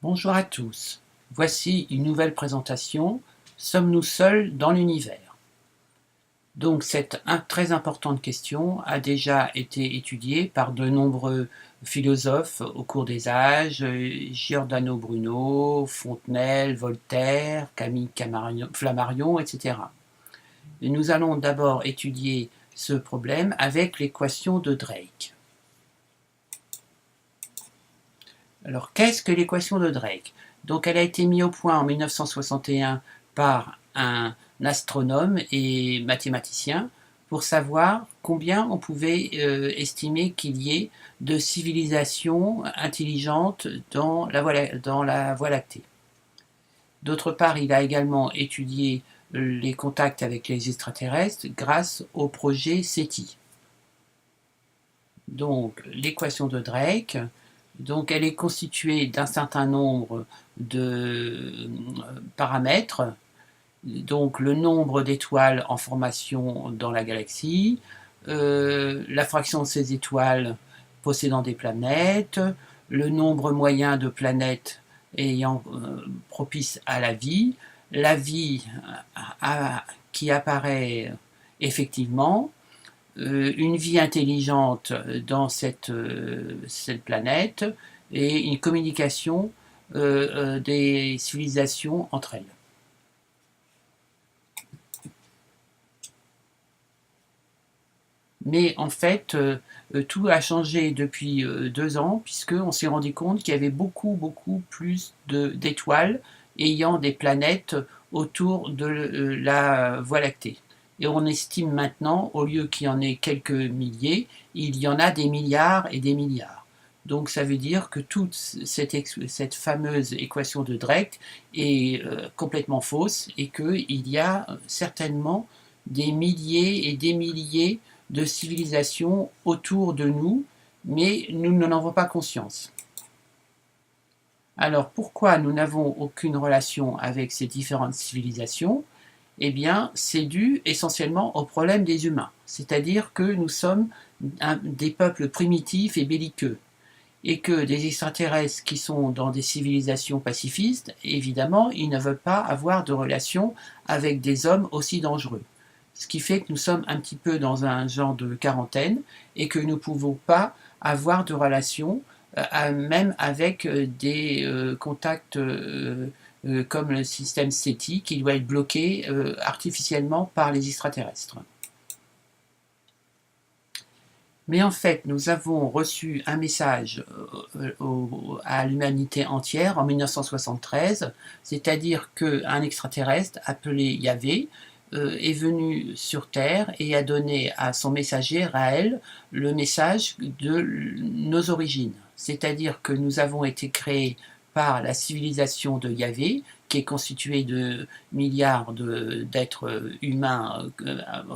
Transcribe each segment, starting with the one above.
Bonjour à tous, voici une nouvelle présentation. Sommes-nous seuls dans l'univers? Donc cette très importante question a déjà été étudiée par de nombreux philosophes au cours des âges, Giordano Bruno, Fontenelle, Voltaire, Camille Flammarion, etc. Et nous allons d'abord étudier ce problème avec l'équation de Drake. Alors, qu'est-ce que l'équation de Drake? Donc, elle a été mise au point en 1961 par un astronome et mathématicien pour savoir combien on pouvait estimer qu'il y ait de civilisations intelligentes dans la Voie lactée. D'autre part, il a également étudié les contacts avec les extraterrestres grâce au projet SETI. Donc, l'équation de Drake, donc elle est constituée d'un certain nombre de paramètres, donc le nombre d'étoiles en formation dans la galaxie, la fraction de ces étoiles possédant des planètes, le nombre moyen de planètes ayant propice à la vie qui apparaît effectivement, une vie intelligente dans cette planète et une communication des civilisations entre elles. Mais en fait, tout a changé depuis 2 ans, puisqu'on s'est rendu compte qu'il y avait beaucoup plus d'étoiles ayant des planètes autour de la Voie lactée. Et on estime maintenant, au lieu qu'il y en ait quelques milliers, il y en a des milliards et des milliards. Donc ça veut dire que toute cette fameuse équation de Drake est complètement fausse et qu'il y a certainement des milliers et des milliers de civilisations autour de nous, mais nous n'en avons pas conscience. Alors pourquoi nous n'avons aucune relation avec ces différentes civilisations? Eh bien, c'est dû essentiellement au problème des humains, c'est-à-dire que nous sommes des peuples primitifs et belliqueux, et que des extraterrestres qui sont dans des civilisations pacifistes, évidemment, ils ne veulent pas avoir de relation avec des hommes aussi dangereux. Ce qui fait que nous sommes un petit peu dans un genre de quarantaine et que nous ne pouvons pas avoir de relation, même avec des contacts comme le système SETI qui doit être bloqué artificiellement par les extraterrestres. Mais en fait, nous avons reçu un message à l'humanité entière en 1973, c'est-à-dire qu'un extraterrestre appelé Yahvé est venu sur Terre et a donné à son messager, Raël, le message de nos origines. C'est-à-dire que nous avons été créés par la civilisation de Yahvé, qui est constituée de milliards d'êtres humains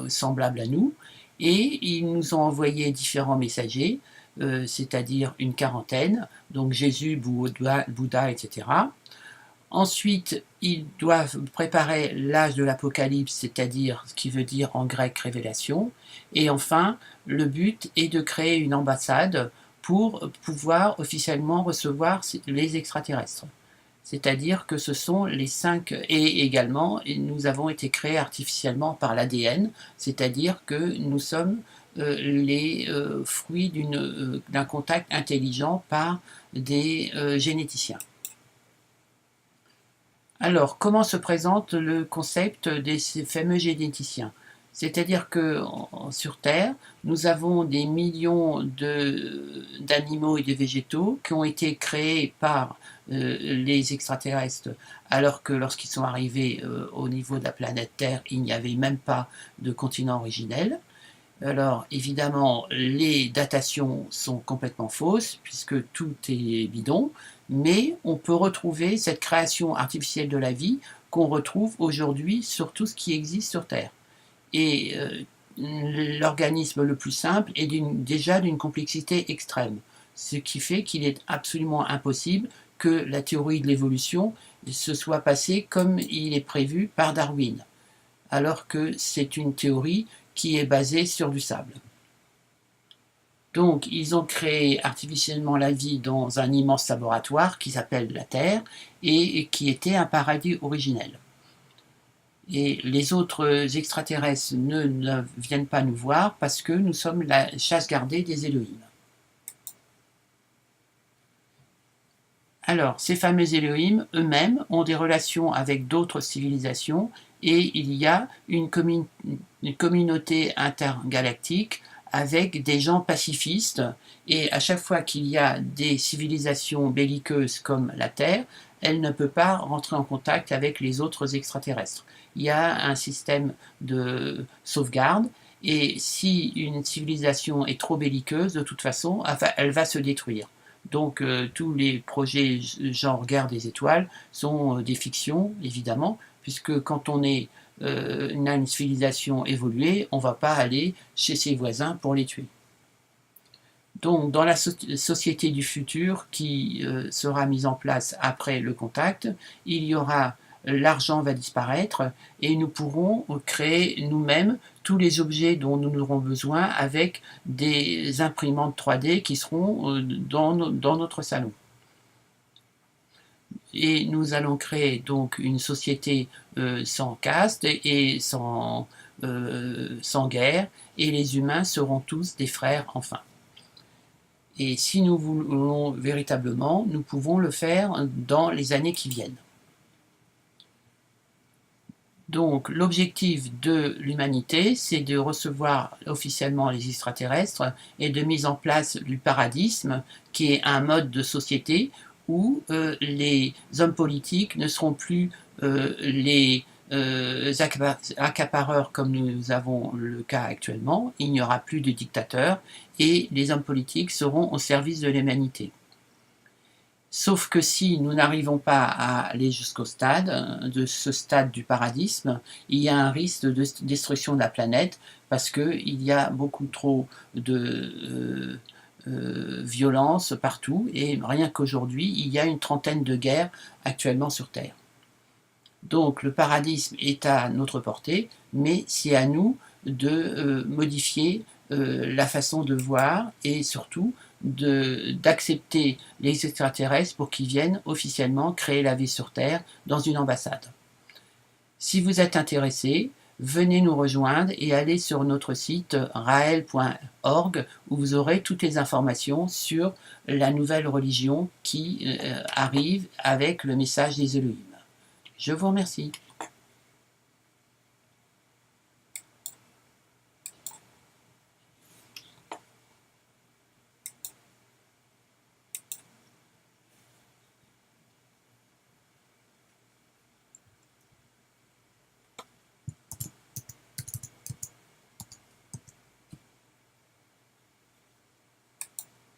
semblables à nous, et ils nous ont envoyé différents messagers, c'est-à-dire une quarantaine, donc Jésus, Bouddha, etc. Ensuite, ils doivent préparer l'âge de l'Apocalypse, c'est-à-dire ce qui veut dire en grec révélation. Et enfin, le but est de créer une ambassade pour pouvoir officiellement recevoir les extraterrestres. C'est-à-dire que ce sont les 5, et également nous avons été créés artificiellement par l'ADN, c'est-à-dire que nous sommes les fruits d'un contact intelligent par des généticiens. Alors, comment se présente le concept de ces fameux généticiens? C'est-à-dire que sur Terre, nous avons des millions d'animaux et de végétaux qui ont été créés par les extraterrestres, alors que lorsqu'ils sont arrivés au niveau de la planète Terre, il n'y avait même pas de continent originel. Alors, évidemment, les datations sont complètement fausses, puisque tout est bidon, mais on peut retrouver cette création artificielle de la vie qu'on retrouve aujourd'hui sur tout ce qui existe sur Terre. Et l'organisme le plus simple est déjà d'une complexité extrême, ce qui fait qu'il est absolument impossible que la théorie de l'évolution se soit passée comme il est prévu par Darwin, alors que c'est une théorie qui est basée sur du sable. Donc, ils ont créé artificiellement la vie dans un immense laboratoire qui s'appelle la Terre et qui était un paradis originel. Et les autres extraterrestres ne viennent pas nous voir parce que nous sommes la chasse gardée des Elohim. Alors, ces fameux Elohim, eux-mêmes, ont des relations avec d'autres civilisations et il y a une communauté intergalactique avec des gens pacifistes et à chaque fois qu'il y a des civilisations belliqueuses comme la Terre, elle ne peut pas rentrer en contact avec les autres extraterrestres. Il y a un système de sauvegarde et si une civilisation est trop belliqueuse, de toute façon, elle va se détruire. Donc tous les projets genre Guerre des étoiles sont des fictions, évidemment, puisque quand on a une civilisation évoluée, on ne va pas aller chez ses voisins pour les tuer. Donc dans la société du futur qui sera mise en place après le contact, il y aura l'argent va disparaître et nous pourrons créer nous-mêmes tous les objets dont nous aurons besoin avec des imprimantes 3D qui seront dans notre salon. Et nous allons créer donc une société sans caste et sans guerre, et les humains seront tous des frères enfin. Et si nous voulons véritablement, nous pouvons le faire dans les années qui viennent. Donc l'objectif de l'humanité, c'est de recevoir officiellement les extraterrestres et de mise en place du paradisme, qui est un mode de société où les hommes politiques ne seront plus les accapareurs comme nous avons le cas actuellement. Il n'y aura plus de dictateurs et les hommes politiques seront au service de l'humanité. Sauf que si nous n'arrivons pas à aller jusqu'au stade, de ce stade du paradisme, il y a un risque de destruction de la planète parce qu'il y a beaucoup trop de violence partout et rien qu'aujourd'hui, il y a une trentaine de guerres actuellement sur Terre. Donc le paradisme est à notre portée, mais c'est à nous de modifier la façon de voir et surtout d'accepter les extraterrestres pour qu'ils viennent officiellement créer la vie sur Terre dans une ambassade. Si vous êtes intéressé, venez nous rejoindre et allez sur notre site rael.org où vous aurez toutes les informations sur la nouvelle religion qui arrive avec le message des Elohim. Je vous remercie.